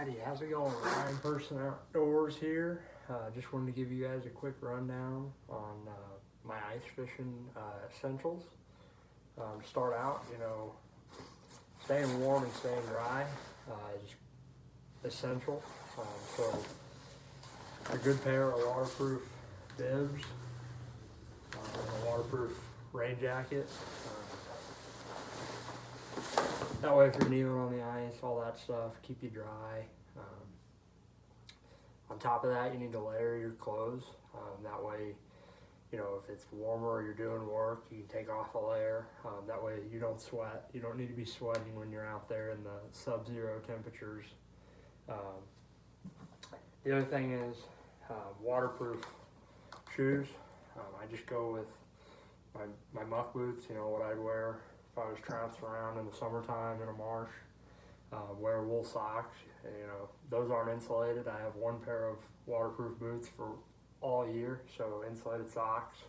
Alrighty, how's it going? Ryan Person Outdoors here. Just wanted to give you guys a quick rundown on my ice fishing essentials. To start out, staying warm and staying dry is essential. So a good pair of waterproof bibs, a waterproof rain jacket. That way if you're kneeling on the ice, all that stuff, keep you dry. On top of that, you need to layer your clothes. That way, if it's warmer or you're doing work, you can take off a layer. That way you don't sweat. You don't need to be sweating when you're out there in the sub-zero temperatures. The other thing is waterproof shoes. I just go with my muck boots, what I'd wear if I was trouncing around in the summertime in a marsh. Wear wool socks. Those aren't insulated. I have one pair of waterproof boots for all year, so insulated socks.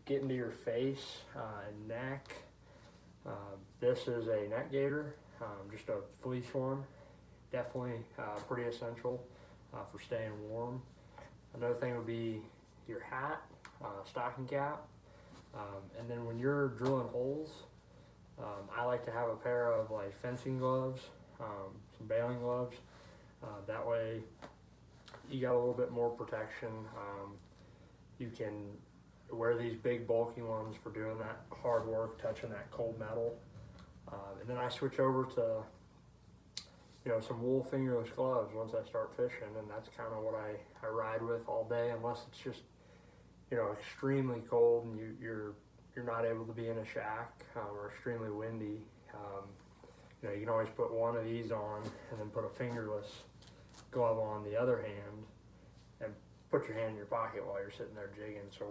Get into your face and neck. This is a neck gaiter, just a fleece one. Definitely pretty essential for staying warm. Another thing would be your hat, stocking cap. And then when you're drilling holes, I like to have a pair of fencing gloves, some bailing gloves. That way you got a little bit more protection. You can wear these big bulky ones for doing that hard work, touching that cold metal. And then I switch over to some wool fingerless gloves once I start fishing, and that's kind of what I ride with all day, unless it's just extremely cold and you're not able to be in a shack or extremely windy. You can always put one of these on and then put a fingerless glove on the other hand and put your hand in your pocket while you're sitting there jigging. So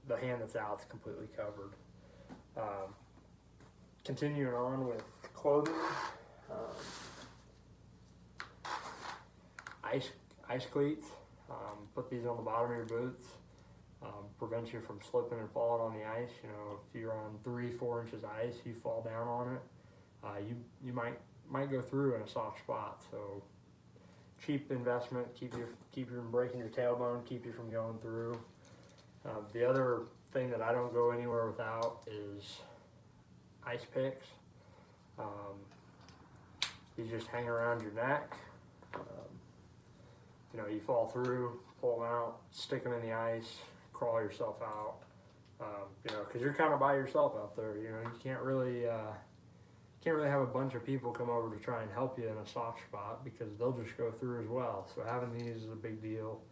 the hand that's out is completely covered. Continuing on with clothing, ice cleats. Put these on the bottom of your boots. Prevents you from slipping and falling on the ice. If you're on 3-4 inches ice, you fall down on it, you might go through in a soft spot. So cheap investment, keep you from breaking your tailbone, keep you from going through. The other thing that I don't go anywhere without is ice picks. These just hang around your neck. You fall through, pull them out, stick them in the ice, crawl yourself out, because you're kind of by yourself out there. You can't really have a bunch of people come over to try and help you in a soft spot, because they'll just go through as well. So having these is a big deal.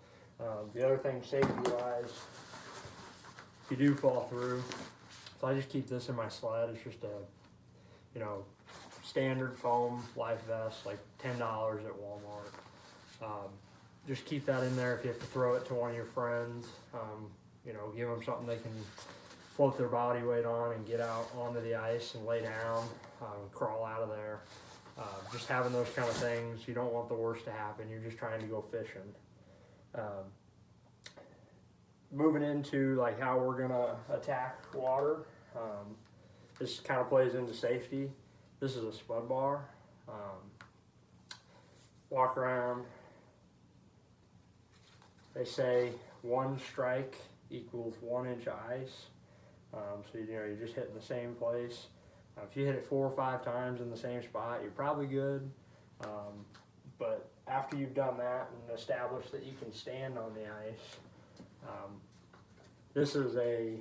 The other thing, safety-wise, if you do fall through, so I just keep this in my sled. It's just a standard foam life vest, like $10 at Walmart. Just keep that in there if you have to throw it to one of your friends. Give them something they can float their body weight on and get out onto the ice and lay down, crawl out of there. Just having those kind of things, you don't want the worst to happen. You're just trying to go fishing. Moving into how we're gonna attack water. This kind of plays into safety. This is a Spud bar. Walk around. They say one strike equals 1 inch of ice. So you're just hitting the same place. If you hit it 4 or 5 times in the same spot, you're probably good. But after you've done that and established that you can stand on the ice, this is a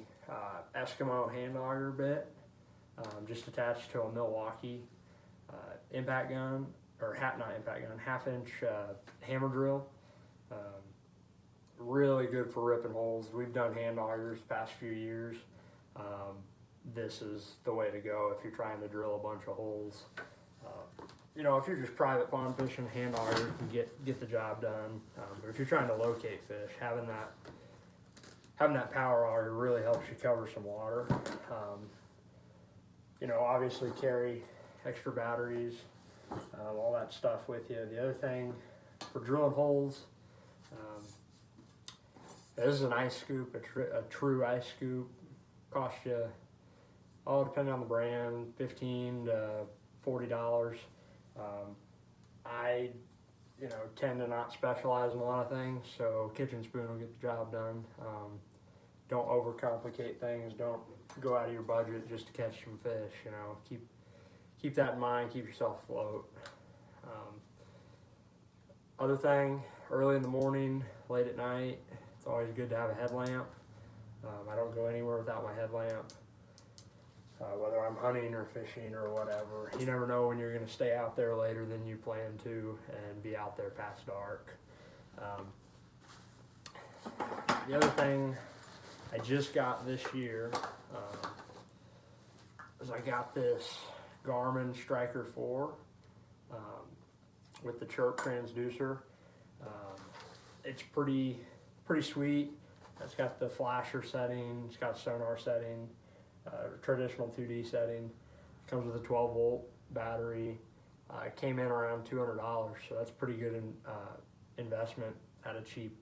Eskimo hand auger bit, just attached to a Milwaukee impact gun, or not impact gun, 1/2 inch hammer drill. Really good for ripping holes. We've done hand augers the past few years. This is the way to go if you're trying to drill a bunch of holes. If you're just private pond fishing, hand auger can get the job done. But if you're trying to locate fish, having that power auger really helps you cover some water. Obviously carry extra batteries, all that stuff with you. The other thing for drilling holes, this is an ice scoop, a true ice scoop. Costs you, depending on the brand, $15 to $40. tend to not specialize in a lot of things, so kitchen spoon will get the job done. Don't overcomplicate things. Don't go out of your budget just to catch some fish. You know, keep that in mind. Keep yourself afloat. Other thing, early in the morning, late at night, it's always good to have a headlamp. I don't go anywhere without my headlamp. Whether I'm hunting or fishing or whatever, you never know when you're going to stay out there later than you plan to and be out there past dark. The other thing I just got this year is I got this Garmin Striker 4 with the chirp transducer. It's pretty sweet. It's got the flasher setting, it's got sonar setting, traditional 2D setting. It comes with a 12-volt battery. It came in around $200, so that's pretty good investment at a cheap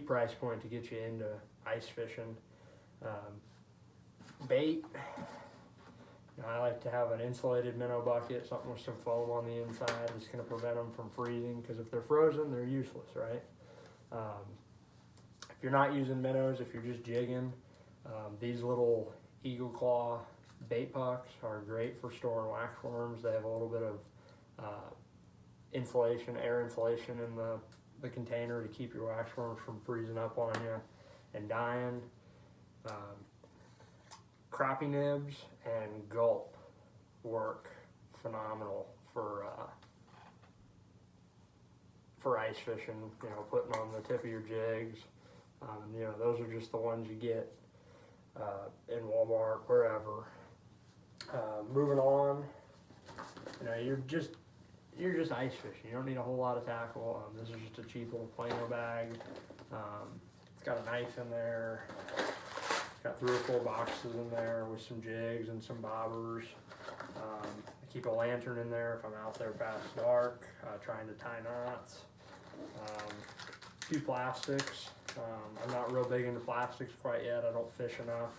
price point to get you into ice fishing. Bait, you know, I like to have an insulated minnow bucket, something with some foam on the inside. It's going to prevent them from freezing, because if they're frozen, they're useless, right? If you're not using minnows, if you're just jigging, these little eagle claw bait pucks are great for storing waxworms. They have a little bit of insulation, air insulation in the container to keep your waxworms from freezing up on you and dying. Crappie nibs and gulp work phenomenal for ice fishing. You know, putting on the tip of your jigs. You know, those are just the ones you get in Walmart, wherever. Moving on, you know, you're just ice fishing. You don't need a whole lot of tackle. This is just a cheap little Plano bag. It's got a knife in there. It's got 3 or 4 boxes in there with some jigs and some bobbers. I keep a lantern in there if I'm out there past dark, trying to tie knots. A few plastics. I'm not real big into plastics quite yet. I don't fish enough.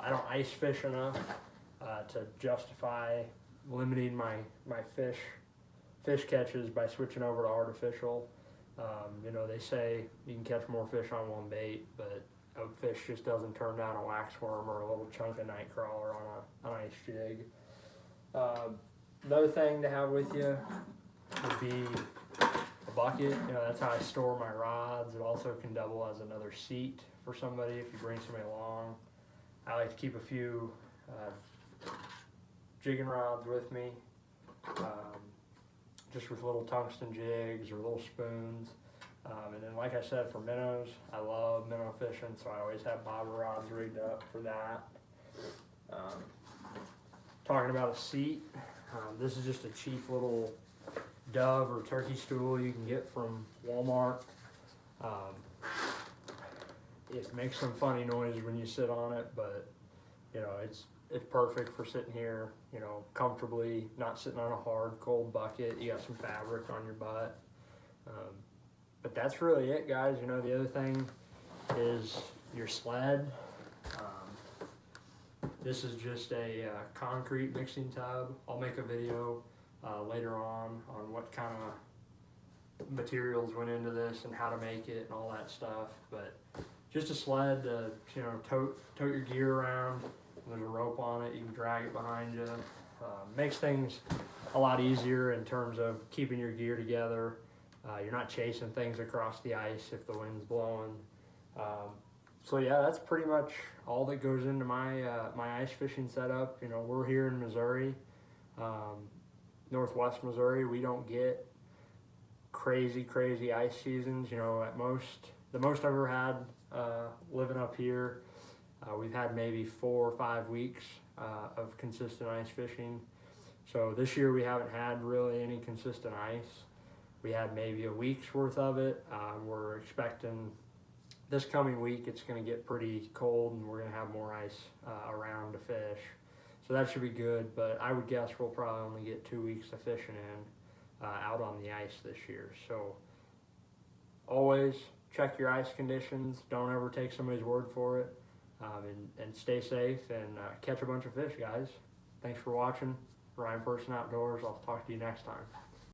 I don't ice fish enough to justify limiting my fish catches by switching over to artificial. You know, they say you can catch more fish on one bait, but a fish just doesn't turn down a waxworm or a little chunk of night crawler on an ice jig. Another thing to have with you would be a bucket. You know, that's how I store my rods. It also can double as another seat for somebody if you bring somebody along. I like to keep a few jigging rods with me, just with little tungsten jigs or little spoons. And then, like I said, for minnows, I love minnow fishing, so I always have bobber rods rigged up for that. Talking about a seat, this is just a cheap little dove or turkey stool you can get from Walmart. It makes some funny noise when you sit on it, but you know, it's perfect for sitting here, you know, comfortably, not sitting on a hard, cold bucket. You got some fabric on your butt. But that's really it, guys. You know, the other thing is your sled. This is just a concrete mixing tub. I'll make a video later on what kind of materials went into this and how to make it and all that stuff. But just a sled to, you know, tote your gear around. There's a rope on it. You can drag it behind you. Makes things a lot easier in terms of keeping your gear together. You're not chasing things across the ice if the wind's blowing. So yeah, that's pretty much all that goes into my my ice fishing setup. You know, we're here in Missouri, Northwest Missouri. We don't get crazy ice seasons. You know, the most I've ever had living up here, we've had maybe 4 or 5 weeks of consistent ice fishing. So this year we haven't had really any consistent ice. We had maybe a week's worth of it. We're expecting this coming week it's going to get pretty cold and we're going to have more ice around to fish. So that should be good, but I would guess we'll probably only get 2 weeks of fishing in out on the ice this year. So always check your ice conditions. Don't ever take somebody's word for it. And stay safe and catch a bunch of fish, guys. Thanks for watching. Ryan Person Outdoors. I'll talk to you next time.